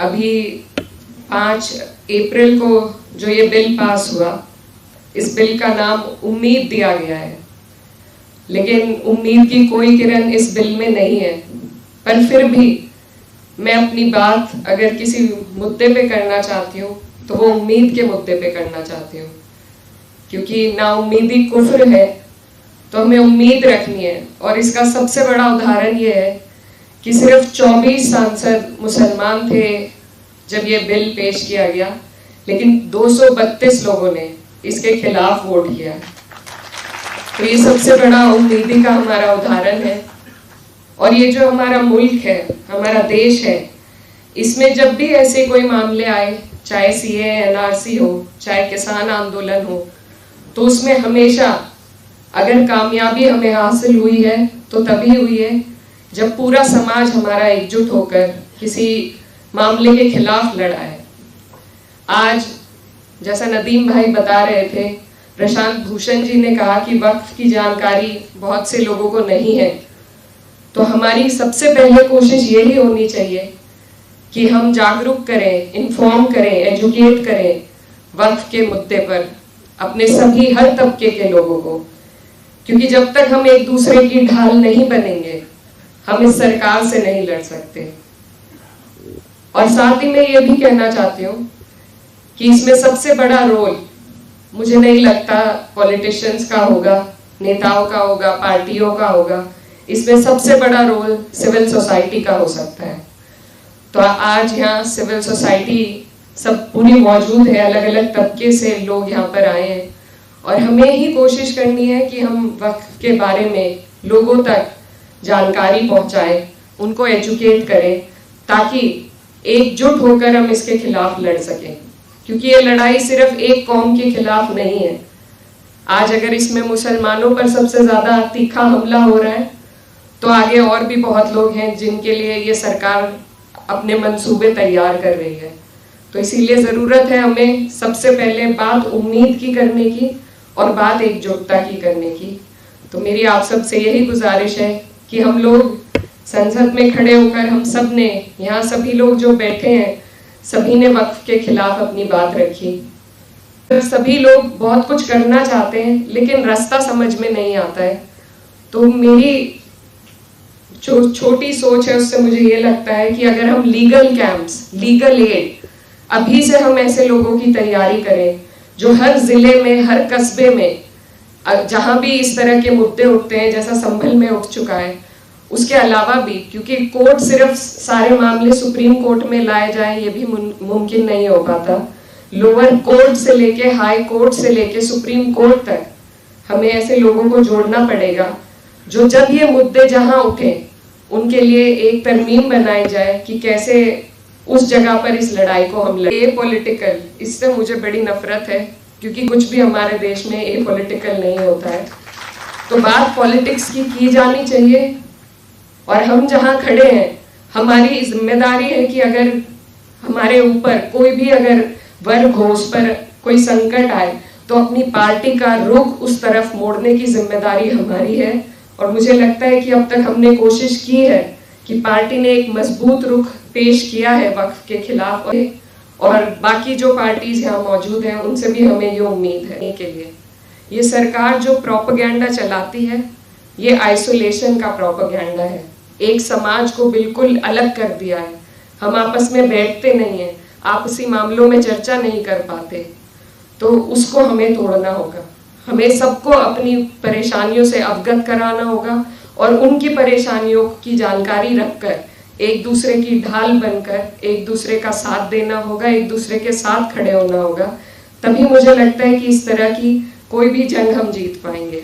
अभी 5 अप्रैल को जो ये बिल पास हुआ, इस बिल का नाम उम्मीद दिया गया है, लेकिन उम्मीद की कोई किरण इस बिल में नहीं है। पर फिर भी मैं अपनी बात अगर किसी मुद्दे पे करना चाहती हूँ तो वो उम्मीद के मुद्दे पे करना चाहती हूँ, क्योंकि नाउम्मीदी कुफ्र है, तो हमें उम्मीद रखनी है। और इसका सबसे बड़ा उदाहरण ये है कि सिर्फ 24 सांसद मुसलमान थे जब ये बिल पेश किया गया, लेकिन 232 लोगों ने इसके खिलाफ वोट किया। तो ये सबसे बड़ा उम्मीदी का हमारा उदाहरण है। और ये जो हमारा मुल्क है, हमारा देश है, इसमें जब भी ऐसे कोई मामले आए, चाहे सीए एनआरसी हो, चाहे किसान आंदोलन हो, तो उसमें हमेशा अगर कामयाबी हमें हासिल हुई है तो तभी हुई है जब पूरा समाज हमारा एकजुट होकर किसी मामले के खिलाफ लड़ा है। आज जैसा नदीम भाई बता रहे थे, प्रशांत भूषण जी ने कहा कि वक्फ की जानकारी बहुत से लोगों को नहीं है, तो हमारी सबसे पहले कोशिश यही होनी चाहिए कि हम जागरूक करें, इन्फॉर्म करें, एजुकेट करें वक्फ के मुद्दे पर अपने सभी हर तबके के लोगों को, क्योंकि जब तक हम एक दूसरे की ढाल नहीं बनेंगे हम इस सरकार से नहीं लड़ सकते। और साथ ही मैं ये भी कहना चाहती हूँ कि इसमें सबसे बड़ा रोल मुझे नहीं लगता पॉलिटिशियंस का होगा, नेताओं का होगा, पार्टियों का होगा। इसमें सबसे बड़ा रोल सिविल सोसाइटी का हो सकता है। तो आज यहाँ सिविल सोसाइटी सब पूरी मौजूद है, अलग अलग तबके से लोग यहाँ पर आए हैं, और हमें ही कोशिश करनी है कि हम वक्फ के बारे में लोगों तक जानकारी पहुंचाएं, उनको एजुकेट करें, ताकि एकजुट होकर हम इसके खिलाफ लड़ सकें। क्योंकि ये लड़ाई सिर्फ एक कौम के खिलाफ नहीं है। आज अगर इसमें मुसलमानों पर सबसे ज्यादा तीखा हमला हो रहा है, तो आगे और भी बहुत लोग हैं जिनके लिए ये सरकार अपने मंसूबे तैयार कर रही है। तो इसीलिए जरूरत है हमें सबसे पहले बात उम्मीद की करने की और बात एकजुटता की करने की। तो मेरी आप सब से यही गुजारिश है कि हम लोग संसद में खड़े होकर, हम सब ने, यहाँ सभी लोग जो बैठे हैं, सभी ने वक्फ के खिलाफ अपनी बात रखी। तो सभी लोग बहुत कुछ करना चाहते हैं, लेकिन रास्ता समझ में नहीं आता है। तो मेरी जो छोटी सोच है उससे मुझे ये लगता है कि अगर हम लीगल कैंप्स, लीगल एड अभी से हम ऐसे लोगों की तैयारी करें जो हर जिले में, हर कस्बे में, जहां भी इस तरह के मुद्दे उठते हैं, जैसा संभल में उठ चुका है, उसके अलावा भी, क्योंकि कोर्ट सिर्फ सारे मामले सुप्रीम कोर्ट में लाए जाए ये भी मुमकिन नहीं हो पाता। लोअर कोर्ट से लेके हाई कोर्ट से लेके सुप्रीम कोर्ट तक हमें ऐसे लोगों को जोड़ना पड़ेगा जो जब ये मुद्दे जहां उठे उनके लिए एक तरमीम बनाई जाए कि कैसे उस जगह पर इस लड़ाई को हम लड़ें। ए पॉलिटिकल, इससे मुझे बड़ी नफरत है, क्योंकि कुछ भी हमारे देश में ए पॉलिटिकल नहीं होता है। तो बात पॉलिटिक्स की जानी चाहिए, और हम जहां खड़े हैं हमारी जिम्मेदारी है कि अगर हमारे ऊपर कोई भी अगर वर्ग हो, उस पर कोई संकट आए, तो अपनी पार्टी का रुख उस तरफ मोड़ने की जिम्मेदारी हमारी है। और मुझे लगता है कि अब तक हमने कोशिश की है कि पार्टी ने एक मजबूत रुख पेश किया है वक्फ के खिलाफ, और बाकी जो पार्टीज यहाँ मौजूद हैं उनसे भी हमें ये उम्मीद है के लिए। ये सरकार जो प्रोपेगेंडा चलाती है, ये आइसोलेशन का प्रोपेगेंडा है। एक समाज को बिल्कुल अलग कर दिया है। हम आपस में बैठते नहीं हैं, आपसी मामलों में चर्चा नहीं कर पाते, तो उसको हमें तोड़ना होगा। हमें सबको अपनी परेशानियों से अवगत कराना होगा, और उनकी परेशानियों की जानकारी रखकर एक दूसरे की ढाल बनकर एक दूसरे का साथ देना होगा, एक दूसरे के साथ खड़े होना होगा। तभी मुझे लगता है कि इस तरह की कोई भी जंग हम जीत पाएंगे।